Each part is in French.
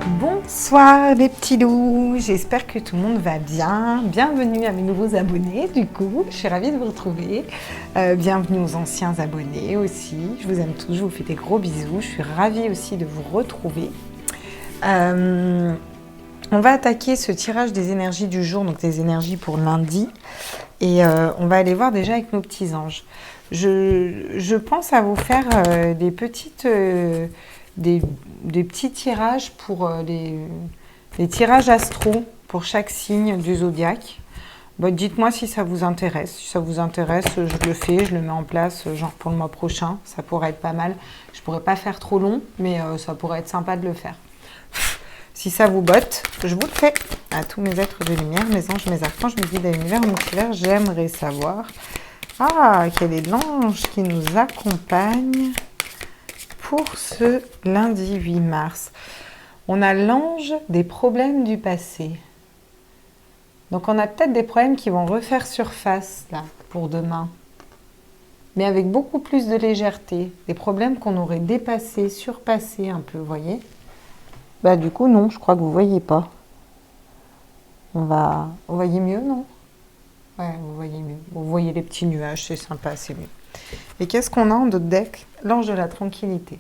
Bonsoir les petits loups, j'espère que tout le monde va bien. Bienvenue à mes nouveaux abonnés du coup, je suis ravie de vous retrouver. Bienvenue aux anciens abonnés aussi, je vous aime tous, je vous fais des gros bisous. Je suis ravie aussi de vous retrouver. On va attaquer ce tirage des énergies du jour, donc des énergies pour lundi. Et on va aller voir déjà avec nos petits anges. Je pense à vous faire des petites... des petits tirages pour les tirages astro pour chaque signe du zodiaque. Bon, dites-moi si ça vous intéresse. Si ça vous intéresse, je le fais, je le mets en place, genre pour le mois prochain. Ça pourrait être pas mal. Je pourrais pas faire trop long, mais ça pourrait être sympa de le faire. Si ça vous botte, je vous le fais. À tous mes êtres de lumière, mes anges, mes archanges, mes guides à l'univers, multivers, j'aimerais savoir. Ah, quel est l'ange qui nous accompagne pour ce lundi 8 mars. On a l'ange des problèmes du passé. Donc on a peut-être des problèmes qui vont refaire surface là pour demain. Mais avec beaucoup plus de légèreté. Des problèmes qu'on aurait dépassés, surpassés un peu, vous voyez. Bah du coup non, je crois que vous voyez pas. Vous voyez mieux, non? Ouais, vous voyez mieux. Vous voyez les petits nuages, c'est sympa, c'est mieux. Et qu'est-ce qu'on a en d'autres deck? L'ange de la tranquillité.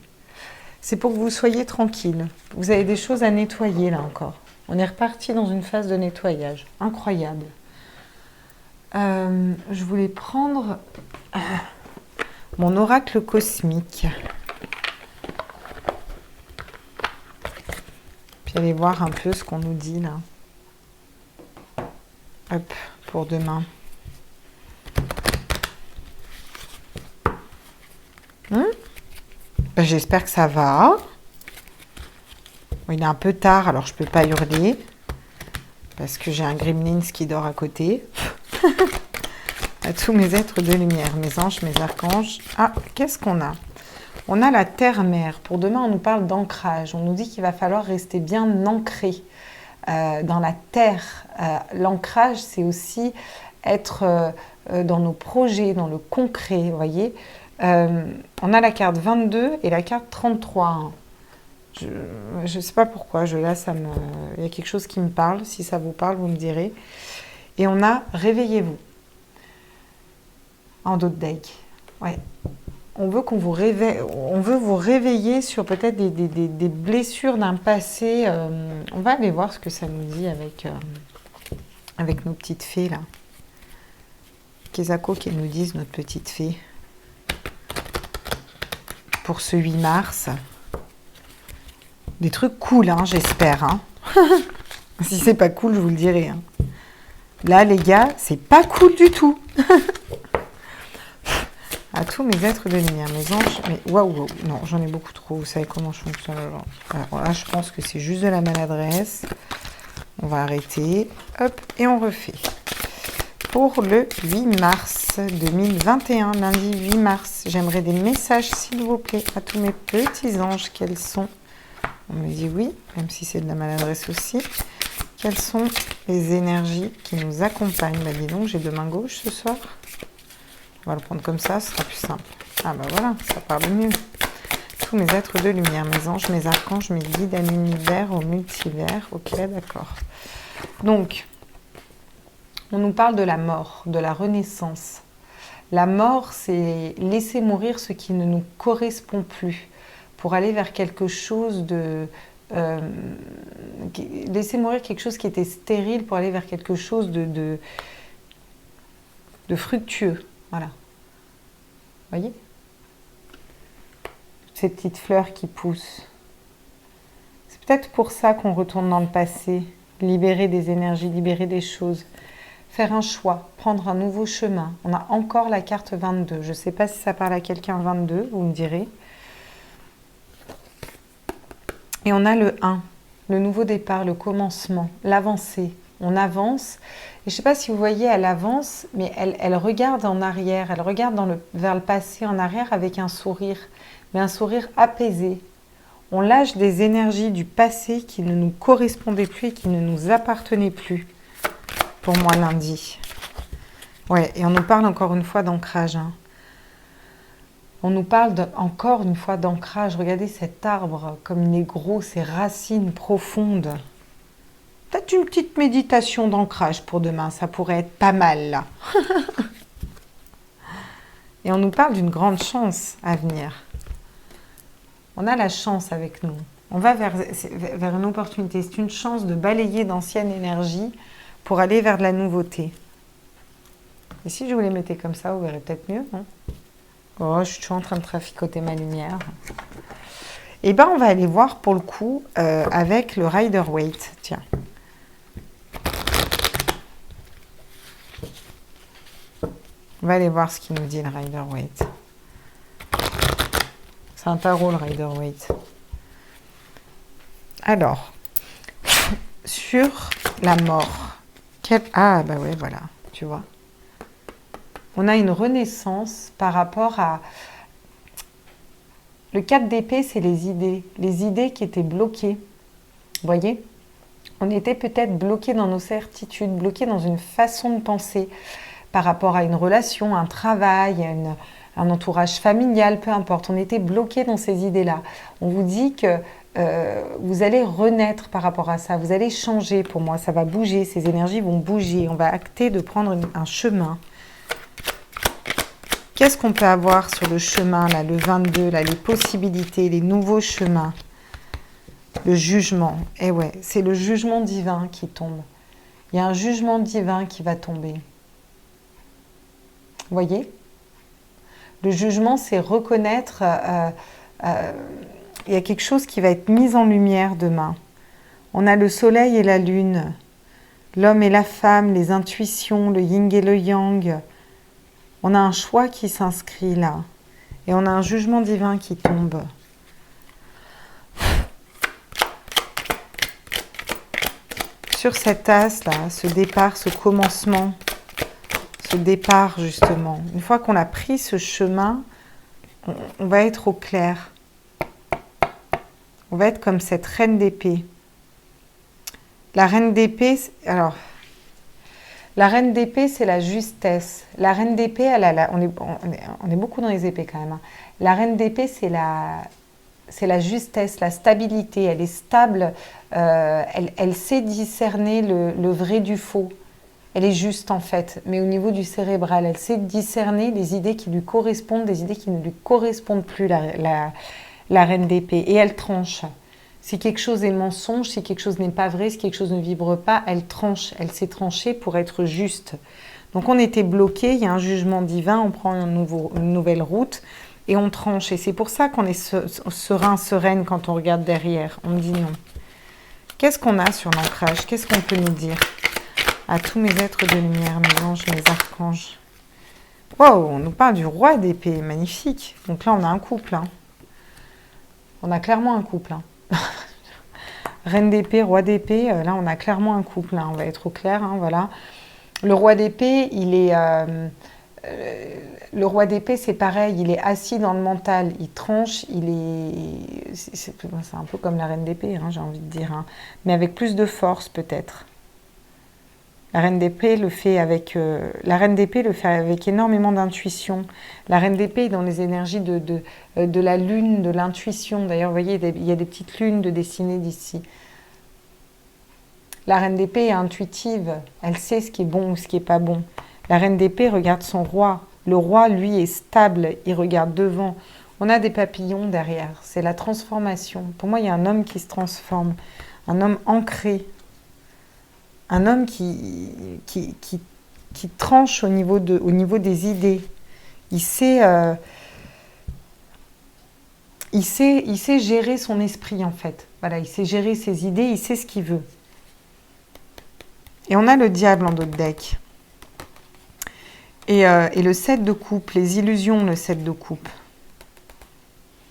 C'est pour que vous soyez tranquille. Vous avez des choses à nettoyer là encore. On est reparti dans une phase de nettoyage. Incroyable. Je voulais prendre mon oracle cosmique. Puis aller voir un peu ce qu'on nous dit là. Hop, pour demain. Ben, j'espère que ça va. Bon, il est un peu tard, alors je peux pas hurler. Parce que j'ai un gremlins qui dort à côté. À tous mes êtres de lumière, mes anges, mes archanges. Ah, qu'est-ce qu'on a? On a la terre-mère. Pour demain, on nous parle d'ancrage. On nous dit qu'il va falloir rester bien ancré dans la terre. L'ancrage, c'est aussi être dans nos projets, dans le concret, vous voyez. On a la carte 22 et la carte 33. Hein. Je ne sais pas pourquoi, là, il y a quelque chose qui me parle. Si ça vous parle, vous me direz. Et on a réveillez-vous. En d'autres decks. Ouais. On veut vous réveiller sur peut-être des blessures d'un passé. On va aller voir ce que ça nous dit avec nos petites fées là. Kezako qui nous disent notre petite fée. Pour ce 8 mars. Des trucs cool, hein, j'espère. Hein. Si c'est pas cool, je vous le dirai. Hein. Là, les gars, c'est pas cool du tout. À tous mes êtres de lumière, mes anges. Mais waouh, non, j'en ai beaucoup trop. Vous savez comment je fonctionne. Alors là, je pense que c'est juste de la maladresse. On va arrêter. Hop, et on refait. Pour le 8 mars 2021, lundi 8 mars, j'aimerais des messages, s'il vous plaît, à tous mes petits anges. Quels sont? On me dit oui, même si c'est de la maladresse aussi. Quelles sont les énergies qui nous accompagnent? Bah dis donc, j'ai deux mains gauches ce soir. On va le prendre comme ça, ce sera plus simple. Ah bah voilà, ça parle mieux. Tous mes êtres de lumière, mes anges, mes archanges, mes guides à l'univers, au multivers. Ok, d'accord. Donc, on nous parle de la mort, de la renaissance. La mort, c'est laisser mourir ce qui ne nous correspond plus pour aller vers quelque chose de... laisser mourir quelque chose qui était stérile pour aller vers quelque chose de fructueux. Voilà. Vous voyez? Ces petites fleurs qui poussent. C'est peut-être pour ça qu'on retourne dans le passé. Libérer des énergies, libérer des choses. Faire un choix, prendre un nouveau chemin. On a encore la carte 22. Je ne sais pas si ça parle à quelqu'un 22, vous me direz. Et on a le 1, le nouveau départ, le commencement, l'avancée. On avance. Et je ne sais pas si vous voyez, elle avance, mais elle regarde en arrière. Elle regarde vers le passé en arrière avec un sourire. Mais un sourire apaisé. On lâche des énergies du passé qui ne nous correspondaient plus et qui ne nous appartenaient plus. Pour moi, lundi. Ouais, et on nous parle encore une fois d'ancrage. Hein. On nous parle encore une fois d'ancrage. Regardez cet arbre, comme il est gros, ses racines profondes. Peut-être une petite méditation d'ancrage pour demain, ça pourrait être pas mal là. Et on nous parle d'une grande chance à venir. On a la chance avec nous. On va vers une opportunité. C'est une chance de balayer d'anciennes énergies pour aller vers de la nouveauté. Et si je vous les mettais comme ça, vous verrez peut-être mieux, non? Oh, je suis toujours en train de traficoter ma lumière. Eh bien, on va aller voir pour le coup avec le Rider-Waite. Tiens. On va aller voir ce qu'il nous dit, le Rider-Waite. C'est un tarot, le Rider-Waite. Alors, sur la mort. Ah, bah ouais, voilà, tu vois. On a une renaissance par rapport à... Le 4 d'épée, c'est les idées qui étaient bloquées. Vous voyez? On était peut-être bloqués dans nos certitudes, bloqués dans une façon de penser par rapport à une relation, un travail, un entourage familial, peu importe. On était bloqués dans ces idées-là. On vous dit que vous allez renaître par rapport à ça, vous allez changer pour moi, ça va bouger, ces énergies vont bouger, on va acter de prendre un chemin. Qu'est-ce qu'on peut avoir sur le chemin, là, le 22, là, les possibilités, les nouveaux chemins, le jugement. Eh ouais, c'est le jugement divin qui tombe. Il y a un jugement divin qui va tomber. Vous voyez? Le jugement, c'est reconnaître... il y a quelque chose qui va être mis en lumière demain. On a le soleil et la lune, l'homme et la femme, les intuitions, le yin et le yang. On a un choix qui s'inscrit là. Et on a un jugement divin qui tombe. Sur cet as là, ce départ, ce commencement, ce départ justement. Une fois qu'on a pris ce chemin, on va être au clair. On va être comme cette reine d'épée. La reine d'épée, alors, la reine d'épée, c'est la justesse. La reine d'épée, on est beaucoup dans les épées quand même. Hein. La reine d'épée, c'est la justesse, la stabilité. Elle est stable, elle sait discerner le vrai du faux. Elle est juste en fait, mais au niveau du cérébral, elle sait discerner les idées qui lui correspondent, des idées qui ne lui correspondent plus, la reine d'épée. Et elle tranche. Si quelque chose est mensonge, si quelque chose n'est pas vrai, si quelque chose ne vibre pas, elle tranche. Elle s'est tranchée pour être juste. Donc on était bloqué, il y a un jugement divin, on prend une nouvelle route et on tranche. Et c'est pour ça qu'on est serein, sereine quand on regarde derrière. On me dit non. Qu'est-ce qu'on a sur l'ancrage? Qu'est-ce qu'on peut nous dire? À tous mes êtres de lumière, mes anges, mes archanges. Wow, on nous parle du roi d'épée, magnifique. Donc là, on a un couple. Hein. On a clairement un couple. Hein. Reine d'épée, roi d'épée, là, on a clairement un couple. Hein. On va être au clair, hein, voilà. Le roi d'épée, le roi d'épée, c'est pareil, il est assis dans le mental, il tranche, c'est un peu comme la reine d'épée, hein, j'ai envie de dire, hein. Mais avec plus de force peut-être. La reine d'épée le fait avec énormément d'intuition. La reine d'épée est dans les énergies de la lune, de l'intuition. D'ailleurs, vous voyez, il y a des petites lunes de dessinées d'ici. La reine d'épée est intuitive. Elle sait ce qui est bon ou ce qui n'est pas bon. La reine d'épée regarde son roi. Le roi, lui, est stable. Il regarde devant. On a des papillons derrière. C'est la transformation. Pour moi, il y a un homme qui se transforme. Un homme ancré. Un homme qui tranche au niveau des idées. Il sait gérer son esprit, en fait. Voilà, il sait gérer ses idées, il sait ce qu'il veut. Et on a le diable en d'autres decks. Et le 7 de coupe, les illusions, le 7 de coupe.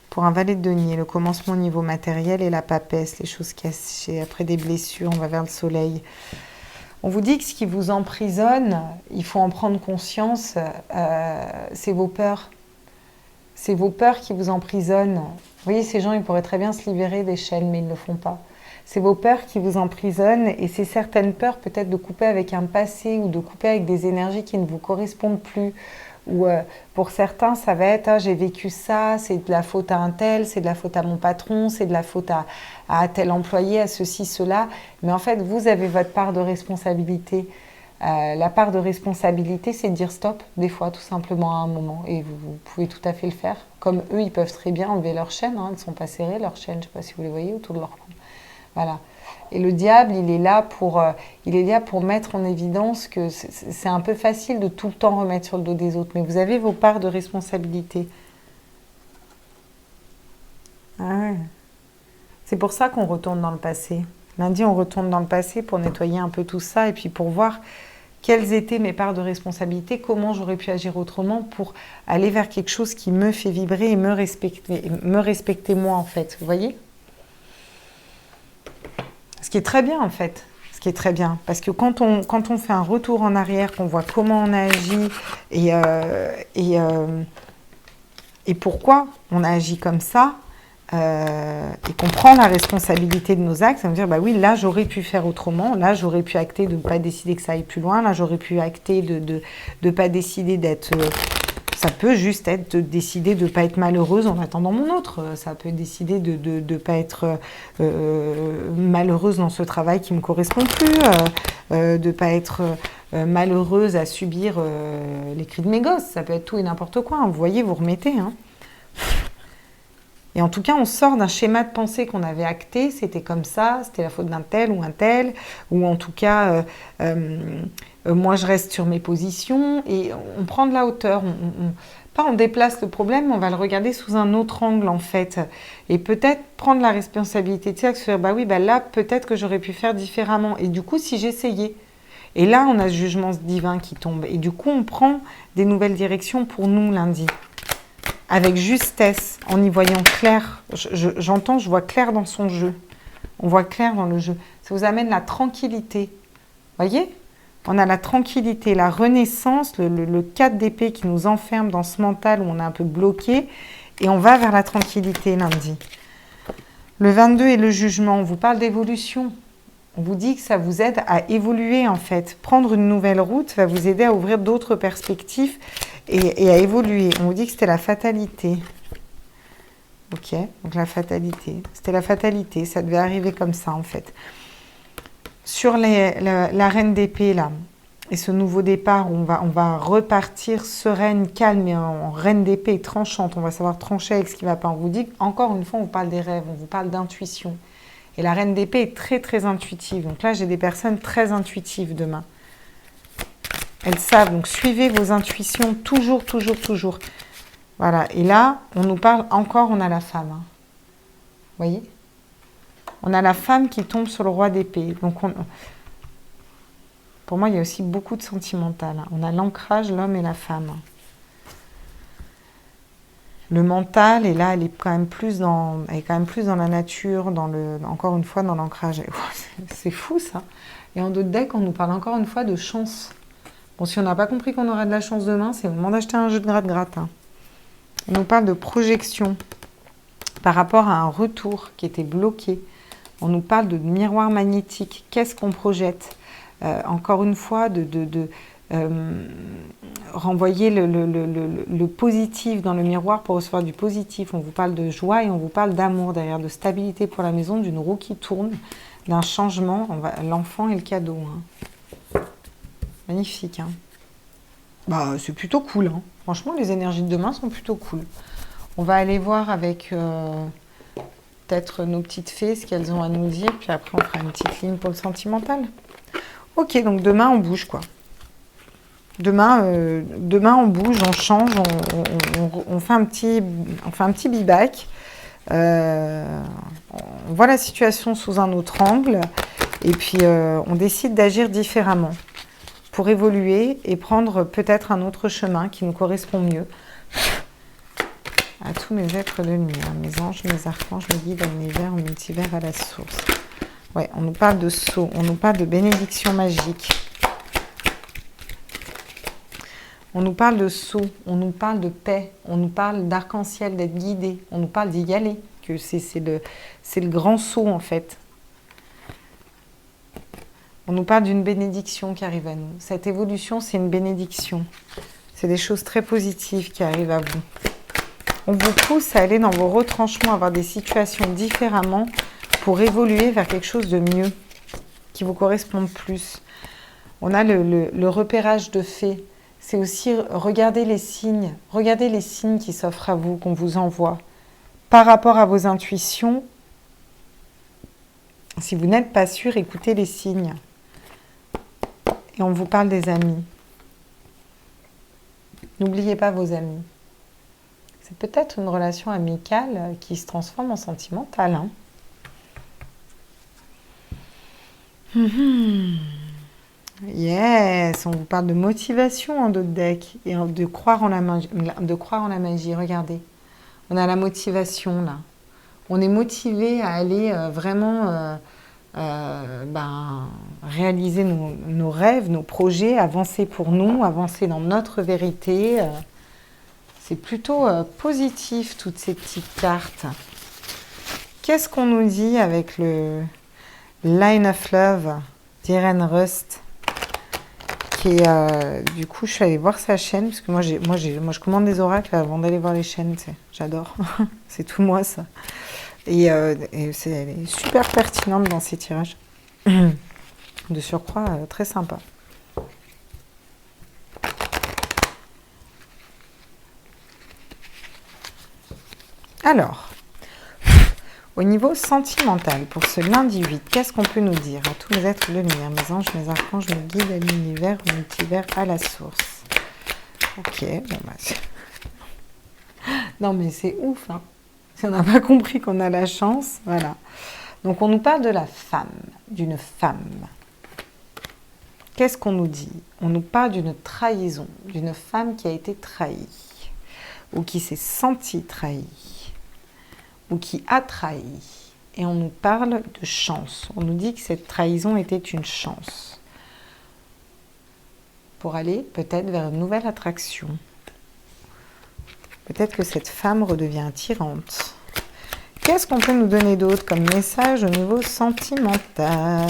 Pour un valet de denier, le commencement au niveau matériel et la papesse, les choses cachées, après des blessures, on va vers le soleil. On vous dit que ce qui vous emprisonne, il faut en prendre conscience, c'est vos peurs. C'est vos peurs qui vous emprisonnent. Vous voyez, ces gens, ils pourraient très bien se libérer des chaînes, mais ils ne le font pas. C'est vos peurs qui vous emprisonnent et c'est certaines peurs peut-être de couper avec un passé ou de couper avec des énergies qui ne vous correspondent plus Ou pour certains, ça va être ah, j'ai vécu ça, c'est de la faute à un tel, c'est de la faute à mon patron, c'est de la faute à tel employé, à ceci, cela. Mais en fait, vous avez votre part de responsabilité. La part de responsabilité, c'est de dire stop, des fois, tout simplement à un moment. Et vous pouvez tout à fait le faire. Comme eux, ils peuvent très bien enlever leurs chaînes. Hein, elles ne sont pas serrées, leurs chaînes, je ne sais pas si vous les voyez, autour de leur cou. Voilà. Et le diable, il est là pour mettre en évidence que c'est un peu facile de tout le temps remettre sur le dos des autres. Mais vous avez vos parts de responsabilité. Ah ouais. C'est pour ça qu'on retourne dans le passé. Lundi, on retourne dans le passé pour nettoyer un peu tout ça et puis pour voir quelles étaient mes parts de responsabilité, comment j'aurais pu agir autrement pour aller vers quelque chose qui me fait vibrer et me respecter moi en fait. Vous voyez ? Ce qui est très bien en fait. Ce qui est très bien. Parce que quand on fait un retour en arrière, qu'on voit comment on a agi et pourquoi on a agi comme ça, et qu'on prend la responsabilité de nos actes, ça veut dire, bah oui, là, j'aurais pu faire autrement, là, j'aurais pu acter de ne pas décider que ça aille plus loin, là, j'aurais pu acter de ne pas décider d'être... ça peut juste être de décider de ne pas être malheureuse en attendant mon autre, ça peut décider de ne pas être malheureuse dans ce travail qui ne me correspond plus, de ne pas être malheureuse à subir les cris de mes gosses, ça peut être tout et n'importe quoi, hein. Vous voyez, vous remettez, hein. Et en tout cas, on sort d'un schéma de pensée qu'on avait acté, c'était comme ça, c'était la faute d'un tel, ou en tout cas, moi je reste sur mes positions, et on prend de la hauteur, pas on déplace le problème, on va le regarder sous un autre angle en fait, et peut-être prendre la responsabilité de ça, se dire, bah oui, bah là, peut-être que j'aurais pu faire différemment, et du coup, si j'essayais, et là, on a ce jugement divin qui tombe, et du coup, on prend des nouvelles directions pour nous lundi. Avec justesse, en y voyant clair. Je vois clair dans son jeu. On voit clair dans le jeu. Ça vous amène la tranquillité. Voyez ? On a la tranquillité, la renaissance, le 4 d'épée qui nous enferme dans ce mental où on est un peu bloqué. Et on va vers la tranquillité lundi. Le 22 est le jugement. On vous parle d'évolution. On vous dit que ça vous aide à évoluer en fait. Prendre une nouvelle route va vous aider à ouvrir d'autres perspectives et à évoluer. On vous dit que c'était la fatalité. Ok, donc la fatalité. C'était la fatalité, ça devait arriver comme ça en fait. Sur la reine d'épée là, et ce nouveau départ où on va repartir sereine, calme et en reine d'épée tranchante. On va savoir trancher avec ce qui ne va pas. On vous dit, encore une fois, on vous parle des rêves, on vous parle d'intuition. Et la reine d'épée est très très intuitive. Donc là, j'ai des personnes très intuitives demain. Elles savent, donc suivez vos intuitions toujours, toujours, toujours. Voilà, et là, on nous parle encore, on a la femme. Hein. Vous voyez ? On a la femme qui tombe sur le roi d'épée. Donc, pour moi, il y a aussi beaucoup de sentimental. Hein. On a l'ancrage, l'homme et la femme. Le mental, et là, elle est quand même plus dans la nature, encore une fois, dans l'ancrage. C'est fou, ça. Et en d'autres decks, on nous parle encore une fois de chance. Bon, si on n'a pas compris qu'on aura de la chance demain, c'est au moment d'acheter un jeu de gratte-gratte. Hein. On nous parle de projection par rapport à un retour qui était bloqué. On nous parle de miroir magnétique. Qu'est-ce qu'on projette ? Encore une fois, renvoyer le positif dans le miroir pour recevoir du positif. On vous parle de joie et on vous parle d'amour derrière, de stabilité pour la maison, d'une roue qui tourne, d'un changement. L'enfant et le cadeau. Hein. Magnifique. Hein. Bah, c'est plutôt cool. Hein. Franchement, les énergies de demain sont plutôt cool. On va aller voir avec peut-être nos petites fées ce qu'elles ont à nous dire. Puis après, on fera une petite ligne pour le sentimental. Ok, donc demain, on bouge quoi. Demain, on bouge, on change, on fait un petit be-back. On voit la situation sous un autre angle. Et puis, on décide d'agir différemment pour évoluer et prendre peut-être un autre chemin qui nous correspond mieux. À tous mes êtres de lumière, mes anges, mes archanges, mes guides à l'univers, au multivers, à la source. Ouais, on nous parle de sceau, on nous parle de bénédiction magique. On nous parle de sceau, on nous parle de paix, on nous parle d'arc-en-ciel, d'être guidé, on nous parle d'y aller, que c'est le grand sceau en fait. On nous parle d'une bénédiction qui arrive à nous. Cette évolution, c'est une bénédiction. C'est des choses très positives qui arrivent à vous. On vous pousse à aller dans vos retranchements, à voir des situations différemment pour évoluer vers quelque chose de mieux, qui vous corresponde plus. On a le repérage de faits. C'est aussi regarder les signes qui s'offrent à vous, qu'on vous envoie. Par rapport à vos intuitions, si vous n'êtes pas sûr, écoutez les signes. Et on vous parle des amis. N'oubliez pas vos amis. C'est peut-être une relation amicale qui se transforme en sentimentale. Hein. Yes, on vous parle de motivation en d'autres decks et de croire en la magie. Regardez, on a la motivation là. On est motivé à aller vraiment réaliser nos rêves, nos projets, avancer pour nous, avancer dans notre vérité. C'est plutôt positif, toutes ces petites cartes. Qu'est-ce qu'on nous dit avec le Line of Love d'Irene Rust qui est, du coup, je suis allée voir sa chaîne, parce que moi, je commande des oracles avant d'aller voir les chaînes, j'adore. C'est tout moi, ça. Et elle est super pertinente dans ses tirages. De surcroît, très sympa. Alors, au niveau sentimental, pour ce lundi 8, qu'est-ce qu'on peut nous dire à tous les êtres de lumière, mes anges, mes archanges, mes guides, à l'univers, au multivers, à la source. Ok, bon bah... Non mais c'est ouf, hein. Si on n'a pas compris qu'on a la chance, voilà. Donc on nous parle de la femme, d'une femme. Qu'est-ce qu'on nous dit? On nous parle d'une trahison, d'une femme qui a été trahie, ou qui s'est sentie trahie, ou qui a trahi. Et on nous parle de chance. On nous dit que cette trahison était une chance pour aller peut-être vers une nouvelle attraction. Peut-être que cette femme redevient attirante. Qu'est-ce qu'on peut nous donner d'autre comme message au niveau sentimental?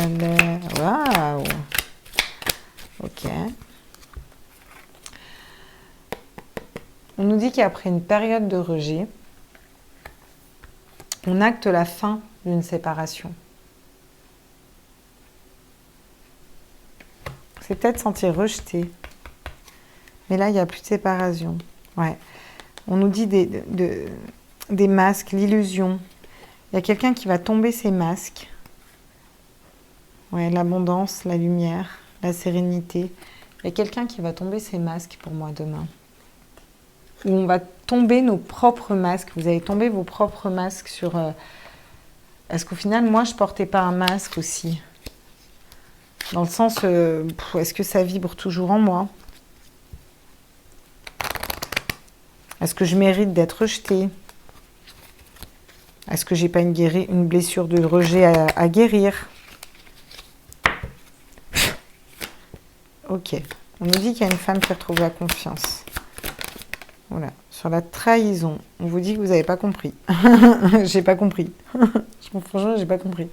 Waouh! Ok. On nous dit qu'après une période de rejet, on acte la fin d'une séparation. C'est peut-être sentir rejeté. Mais là, il n'y a plus de séparation. Ouais. On nous dit des masques, l'illusion. Il y a quelqu'un qui va tomber ses masques. Ouais, l'abondance, la lumière, la sérénité. Il y a quelqu'un qui va tomber ses masques pour moi demain. Où on va tomber nos propres masques. Vous allez tomber vos propres masques sur... Est-ce qu'au final, moi, je ne portais pas un masque aussi? Dans le sens, est-ce que ça vibre toujours en moi? Est-ce que je mérite d'être rejetée? Est-ce que j'ai pas une blessure de rejet à guérir? Ok. On nous dit qu'il y a une femme qui retrouve la confiance. Voilà. Sur la trahison, on vous dit que vous n'avez pas compris. J'ai pas compris. Franchement, j'ai pas compris.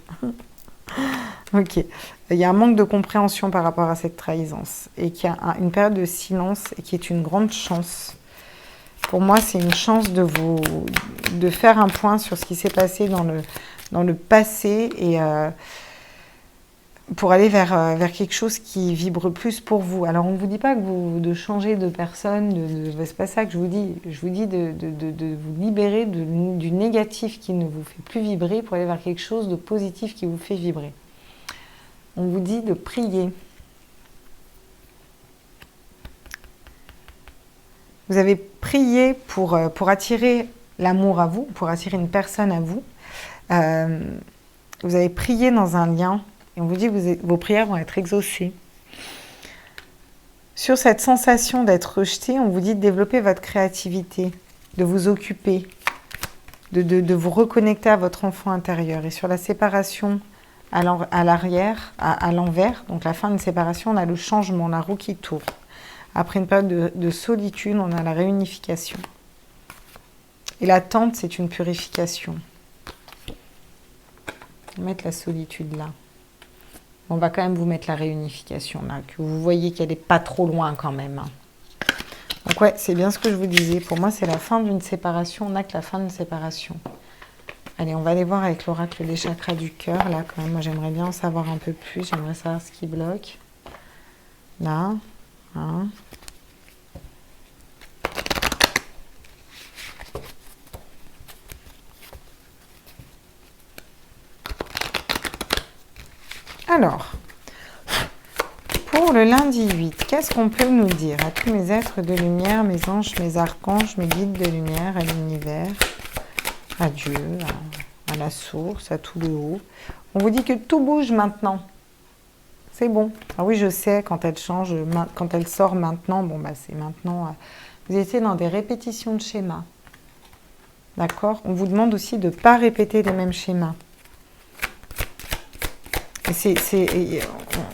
Ok. Il y a un manque de compréhension par rapport à cette trahison. Et qu'il y a une période de silence et qui est une grande chance. Pour moi, c'est une chance de faire un point sur ce qui s'est passé dans le passé et pour aller vers quelque chose qui vibre plus pour vous. Alors, on ne vous dit pas de changer de personne, c'est pas ça que je vous dis. Je vous dis de vous libérer du négatif qui ne vous fait plus vibrer pour aller vers quelque chose de positif qui vous fait vibrer. On vous dit de prier. Vous avez prié pour attirer l'amour à vous, pour attirer une personne à vous. Vous avez prié dans un lien et on vous dit que vos prières vont être exaucées. Sur cette sensation d'être rejeté, on vous dit de développer votre créativité, de vous occuper, de vous reconnecter à votre enfant intérieur. Et sur la séparation à l'envers, donc la fin d'une séparation, on a le changement, la roue qui tourne. Après une période de solitude, on a la réunification. Et l'attente, c'est une purification. On va mettre la solitude là. On va quand même vous mettre la réunification là, que vous voyez qu'elle n'est pas trop loin quand même. Hein. Donc ouais, c'est bien ce que je vous disais. Pour moi, c'est la fin d'une séparation. On n'a que la fin d'une séparation. Allez, on va aller voir avec l'oracle des chakras du cœur. Là, quand même, moi, j'aimerais bien en savoir un peu plus. J'aimerais savoir ce qui bloque. Là. Hein. Alors, pour le lundi 8, qu'est-ce qu'on peut nous dire à tous mes êtres de lumière, mes anges, mes archanges, mes guides de lumière, à l'univers, à Dieu, à la source, à tout le haut. On vous dit que tout bouge maintenant. C'est bon. Ah oui, je sais, quand elle change, quand elle sort maintenant, bon, bah c'est maintenant. Vous étiez dans des répétitions de schémas. D'accord? On vous demande aussi de ne pas répéter les mêmes schémas.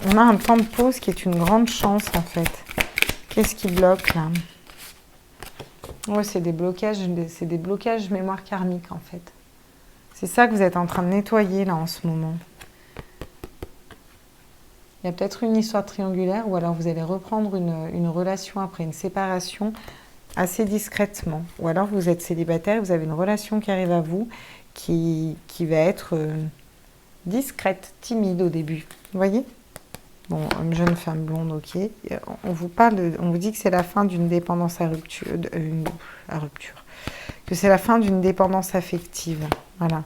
On a un temps de pause qui est une grande chance, en fait. Qu'est-ce qui bloque, là? Ouais, c'est des blocages mémoire karmique, en fait. C'est ça que vous êtes en train de nettoyer, là, en ce moment. Il y a peut-être une histoire triangulaire, ou alors vous allez reprendre une relation après une séparation assez discrètement. Ou alors vous êtes célibataire, vous avez une relation qui arrive à vous, qui va être... discrète, timide au début. Vous voyez? Bon, une jeune femme blonde, ok. On vous dit que c'est la fin d'une dépendance à rupture. Que c'est la fin d'une dépendance affective. Voilà.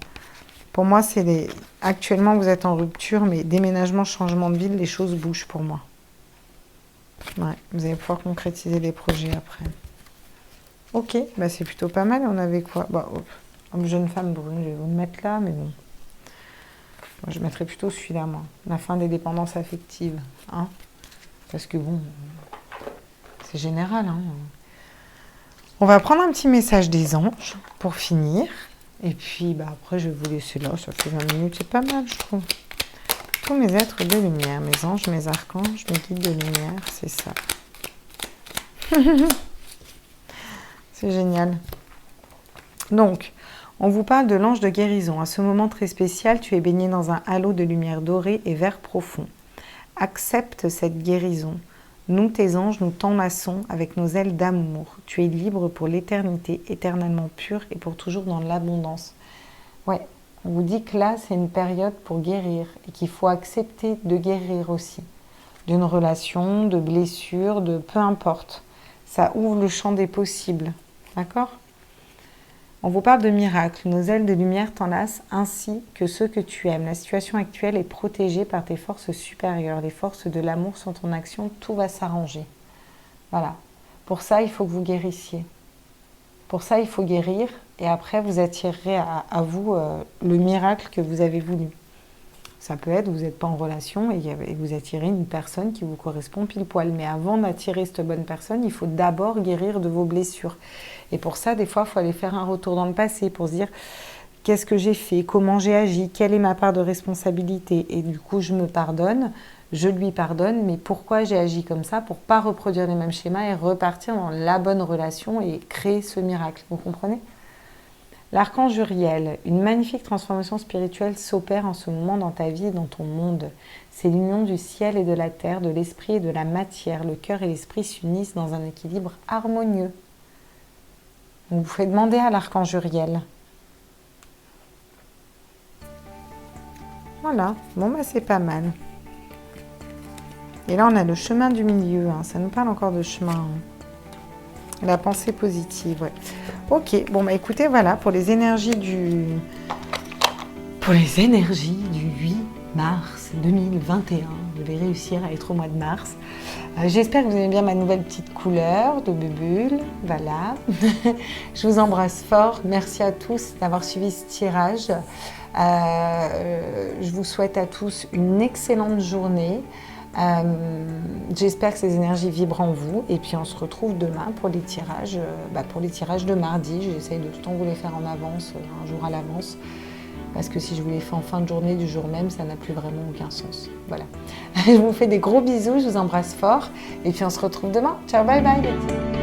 Pour moi, actuellement, vous êtes en rupture, mais déménagement, changement de ville, les choses bougent pour moi. Ouais, vous allez pouvoir concrétiser les projets après. Ok, bah c'est plutôt pas mal. On avait quoi? Bah, une jeune femme brune, je vais vous le mettre là, mais bon. Moi, je mettrais plutôt celui-là, moi. La fin des dépendances affectives. Hein, parce que bon, c'est général. Hein. On va prendre un petit message des anges pour finir. Et puis, bah, après, je vais vous laisser là. Ça fait 20 minutes, c'est pas mal, je trouve. Tous mes êtres de lumière, mes anges, mes archanges, mes guides de lumière, c'est ça. C'est génial. Donc, on vous parle de l'ange de guérison. À ce moment très spécial, tu es baigné dans un halo de lumière dorée et vert profond. Accepte cette guérison. Nous, tes anges, nous t'enlaçons avec nos ailes d'amour. Tu es libre pour l'éternité, éternellement pure et pour toujours dans l'abondance. Ouais, on vous dit que là, c'est une période pour guérir et qu'il faut accepter de guérir aussi. D'une relation, de blessures, de peu importe. Ça ouvre le champ des possibles. D'accord ? On vous parle de miracles. Nos ailes de lumière t'enlacent ainsi que ceux que tu aimes. La situation actuelle est protégée par tes forces supérieures. Les forces de l'amour sont en action. Tout va s'arranger. Voilà. Pour ça, il faut que vous guérissiez. Pour ça, il faut guérir. Et après, vous attirerez à vous le miracle que vous avez voulu. Ça peut être, vous n'êtes pas en relation et vous attirez une personne qui vous correspond pile poil. Mais avant d'attirer cette bonne personne, il faut d'abord guérir de vos blessures. Et pour ça, des fois, il faut aller faire un retour dans le passé pour se dire qu'est-ce que j'ai fait, comment j'ai agi, quelle est ma part de responsabilité. Et du coup, je me pardonne, je lui pardonne, mais pourquoi j'ai agi comme ça? Pour ne pas reproduire les mêmes schémas et repartir dans la bonne relation et créer ce miracle. Vous comprenez? L'archange Uriel, une magnifique transformation spirituelle s'opère en ce moment dans ta vie et dans ton monde. C'est l'union du ciel et de la terre, de l'esprit et de la matière. Le cœur et l'esprit s'unissent dans un équilibre harmonieux. Donc vous pouvez demander à l'archange Uriel. Voilà, bon bah c'est pas mal. Et là on a le chemin du milieu, hein. Ça nous parle encore de chemin. Hein. La pensée positive, ouais. Ok, bon bah écoutez, voilà, pour les énergies du 8 mars 2021. Je vais réussir à être au mois de mars. J'espère que vous aimez bien ma nouvelle petite couleur de bubule. Voilà. Je vous embrasse fort. Merci à tous d'avoir suivi ce tirage. Je vous souhaite à tous une excellente journée. J'espère que ces énergies vibrent en vous et puis on se retrouve demain pour les tirages, de mardi. J'essaye de tout le temps vous les faire en avance, un jour à l'avance, parce que si je vous les fais en fin de journée du jour même, ça n'a plus vraiment aucun sens. Voilà. Je vous fais des gros bisous, je vous embrasse fort et puis on se retrouve demain. Ciao, bye bye les petits.